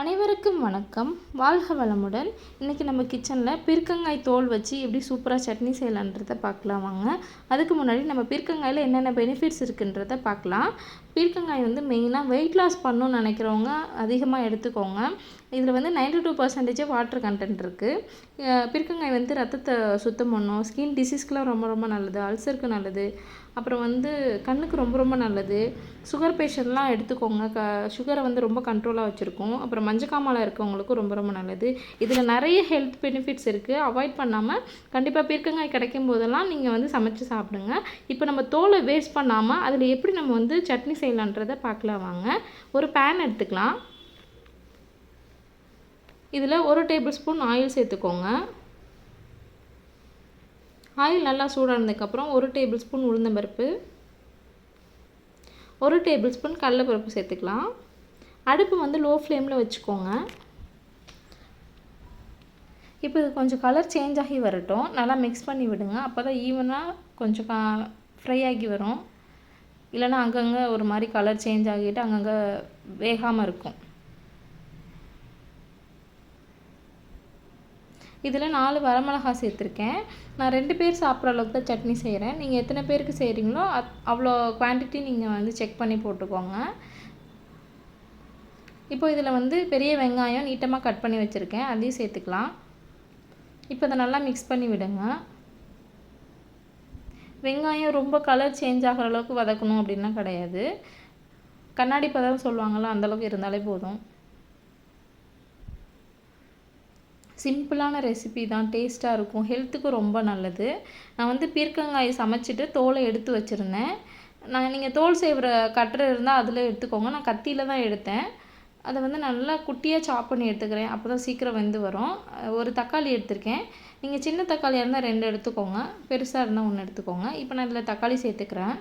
அனைவருக்கும் வணக்கம். வாழ்க வளமுடன். இன்றைக்கி நம்ம கிச்சனில் பீர்க்கங்காய் தோல் வச்சு எப்படி சூப்பராக சட்னி செய்யலான்றதை பார்க்கலாம் வாங்க. அதுக்கு முன்னாடி நம்ம பீர்க்கங்காயில் என்னென்ன பெனிஃபிட்ஸ் இருக்குன்றதை பார்க்கலாம். பீர்க்கங்காய் மெயினாக வெயிட் லாஸ் பண்ணணும்னு நினைக்கிறவங்க அதிகமாக எடுத்துக்கோங்க. இதில் 92% வாட்டர் கண்டென்ட் இருக்குது. பீர்க்கங்காய் ரத்தத்தை சுத்தம் பண்ணும். ஸ்கின் டிசீஸ்க்கெலாம் ரொம்ப ரொம்ப நல்லது. அல்சருக்கு நல்லது. அப்புறம் கண்ணுக்கு ரொம்ப ரொம்ப நல்லது. சுகர் பேஷண்ட்லாம் எடுத்துக்கோங்க. சுகரை ரொம்ப கண்ட்ரோலாக வச்சுருக்கோம். அப்புறம் மஞ்சக்காமலை இருக்கவங்களுக்கும் ரொம்ப ரொம்ப நல்லது. இதில் நிறைய ஹெல்த் பெனிஃபிட்ஸ் இருக்குது. அவாய்ட் பண்ணாமல் கண்டிப்பாக பீர்க்கங்காய் கிடைக்கும் போதெல்லாம் நீங்கள் சமைச்சு சாப்பிடுங்க. இப்போ நம்ம தோலை வேஸ்ட் பண்ணாமல் அதில் எப்படி நம்ம சட்னி செய்யலான்றதை பார்க்கலாம் வாங்க. ஒரு பேன் எடுத்துக்கலாம். இதில் 1 டேபிள் ஸ்பூன் ஆயில் சேர்த்துக்கோங்க. ஆயில் நல்லா சூடானதுக்கப்புறம் 1 டேபிள் ஸ்பூன் உளுந்தம்பருப்பு, 1 டேபிள் ஸ்பூன் கடலைப்பருப்பு சேர்த்துக்கலாம். அடுப்பு லோ ஃப்ளேமில் வச்சுக்கோங்க. இப்போ இது கொஞ்சம் கலர் சேஞ்ச் ஆகி வரட்டும். நல்லா மிக்ஸ் பண்ணி விடுங்க. அப்போ தான் ஈவனாக கொஞ்சம் ஃப்ரை ஆகி வரும். இல்லைன்னா அங்கங்கே ஒரு மாதிரி கலர் சேஞ்ச் ஆகிட்டு அங்கங்கே வேகாமல் இருக்கும். இதில் 4 வரமிளகாய் சேர்த்துருக்கேன். நான் 2 பேர் சாப்பிட்ற அளவுக்கு தான் சட்னி செய்கிறேன். நீங்கள் எத்தனை பேருக்கு செய்கிறீங்களோ அவ்வளோ குவான்டிட்டி நீங்கள் செக் பண்ணி போட்டுக்கோங்க. இப்போ இதில் பெரிய வெங்காயம் நீட்டமாக கட் பண்ணி வச்சுருக்கேன். அதையும் சேர்த்துக்கலாம். இப்போ இதை நல்லா மிக்ஸ் பண்ணி விடுங்க. வெங்காயம் ரொம்ப கலர் சேஞ்ச் ஆகிற அளவுக்கு வதக்கணும் அப்படின்னா கிடையாது. கண்ணாடி பதம் சொல்லுவாங்கள்ல, அந்தளவுக்கு இருந்தாலே போதும். சிம்பிளான ரெசிபி தான். டேஸ்ட்டாக இருக்கும். ஹெல்த்துக்கும் ரொம்ப நல்லது. நான் பீர்க்கங்காய் சமைச்சிட்டு தோலை எடுத்து வச்சுருந்தேன். நீங்கள் தோல் செய்கிற கட்டரை இருந்தால் அதில் எடுத்துக்கோங்க. நான் கத்தியில் தான் எடுத்தேன். அதை நல்லா குட்டியாக சாப் பண்ணி எடுத்துக்கிறேன். அப்போ தான் சீக்கிரம் வெந்து வரும். ஒரு தக்காளி எடுத்திருக்கேன். நீங்கள் சின்ன தக்காளியாக இருந்தால் 2 எடுத்துக்கோங்க. பெருசாக இருந்தால் 1 எடுத்துக்கோங்க. இப்போ நான் இதில் தக்காளி சேர்த்துக்கிறேன்.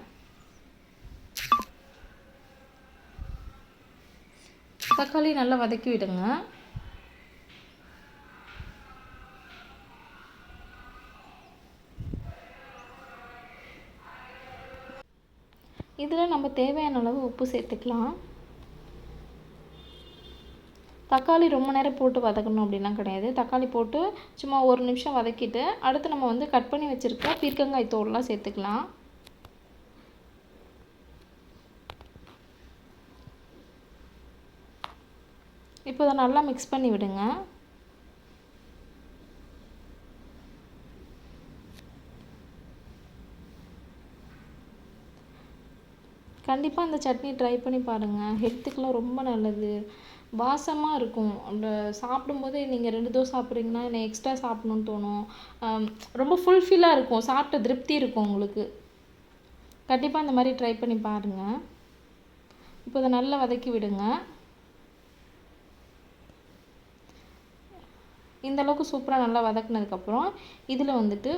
தக்காளி நல்லா வதக்கி விடுங்க. இதில் நம்ம தேவையான அளவு உப்பு சேர்த்துக்கலாம். தக்காளி ரொம்ப நேரம் போட்டு வதக்கணும் அப்படின்லாம் கிடையாது. தக்காளி போட்டு சும்மா 1 நிமிஷம் வதக்கிட்டு அடுத்து நம்ம கட் பண்ணி வச்சுருக்க பீர்க்கங்காய் தோல்லாம் சேர்த்துக்கலாம். இப்போ அதை நல்லா மிக்ஸ் பண்ணி விடுங்க. கண்டிப்பாக அந்த சட்னி ட்ரை பண்ணி பாருங்கள். ஹெல்த்துக்கெலாம் ரொம்ப நல்லது. வாசமாக இருக்கும். அந்த சாப்பிடும்போதே நீங்கள் 2 தோசை சாப்பிட்றீங்கன்னா எனக்கு எக்ஸ்ட்ரா சாப்பிட்ணுன்னு தோணும். ரொம்ப ஃபுல்ஃபில்லாக இருக்கும். சாப்பிட்ட திருப்தி இருக்கும் உங்களுக்கு. கண்டிப்பாக அந்த மாதிரி ட்ரை பண்ணி பாருங்கள். இப்போ அதை நல்லா வதக்கி விடுங்க. இந்தளவுக்கு சூப்பராக நல்லா வதக்குனதுக்கப்புறம் இதில்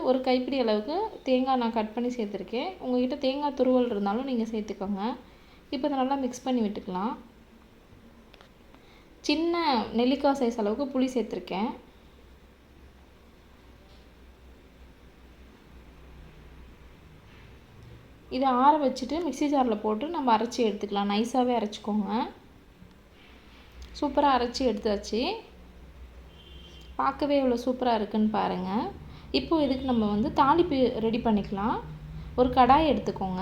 ஒரு கைப்பிடி அளவுக்கு தேங்காய் நான் கட் பண்ணி சேர்த்துருக்கேன். உங்கள்கிட்ட தேங்காய் துருவல் இருந்தாலும் நீங்கள் சேர்த்துக்கோங்க. இப்போ இதை நல்லா மிக்ஸ் பண்ணி விட்டுக்கலாம். சின்ன நெல்லிக்காய் சைஸ் அளவுக்கு புளி சேர்த்துருக்கேன். இதை ஆற வச்சுட்டு மிக்ஸி ஜாரில் போட்டு நம்ம அரைச்சி எடுத்துக்கலாம். நைஸாகவே அரைச்சிக்கோங்க. சூப்பராக அரைச்சி எடுத்தாச்சு. பார்க்கவே எவ்வளோ சூப்பராக இருக்குன்னு பாருங்கள். இப்போது இதுக்கு நம்ம தாளிப்பு ரெடி பண்ணிக்கலாம். ஒரு கடாய் எடுத்துக்கோங்க.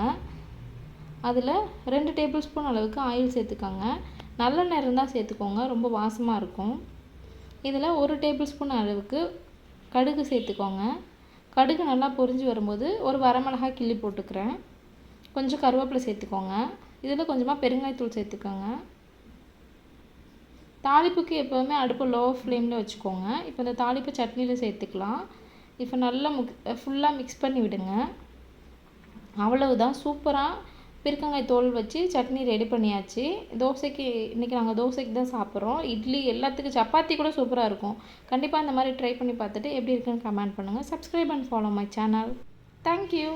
அதில் 2 டேபிள் ஸ்பூன் அளவுக்கு ஆயில் சேர்த்துக்கோங்க. நல்லெண்ணெய் இருந்தால் சேர்த்துக்கோங்க. ரொம்ப வாசமாக இருக்கும். இதில் 1 டேபிள் ஸ்பூன் அளவுக்கு கடுகு சேர்த்துக்கோங்க. கடுகு நல்லா பொரிஞ்சு வரும்போது ஒரு வரமிளகாய் கிள்ளி போட்டுக்கிறேன். கொஞ்சம் கருவேப்பிலை சேர்த்துக்கோங்க. இதில் கொஞ்சமாக பெருங்காயத்தூள் சேர்த்துக்கோங்க. தாளிப்புக்கு எப்போவுமே அடுப்பு லோ ஃப்ளேமில் வச்சுக்கோங்க. இப்போ இந்த தாளிப்பு சட்னியில் சேர்த்துக்கலாம். இப்போ நல்லா ஃபுல்லாக மிக்ஸ் பண்ணி விடுங்க. அவ்வளவுதான். சூப்பராக பீர்க்கங்காய் தோல் வச்சு சட்னி ரெடி பண்ணியாச்சு. தோசைக்கு இன்றைக்கி நாங்கள் தோசைக்கு தான் சாப்பிட்றோம். இட்லி எல்லாத்துக்கும் சப்பாத்தி கூட சூப்பராக இருக்கும். கண்டிப்பாக இந்த மாதிரி ட்ரை பண்ணி பார்த்துட்டு எப்படி இருக்குன்னு கமெண்ட் பண்ணுங்கள். Subscribe and follow my channel. Thank you.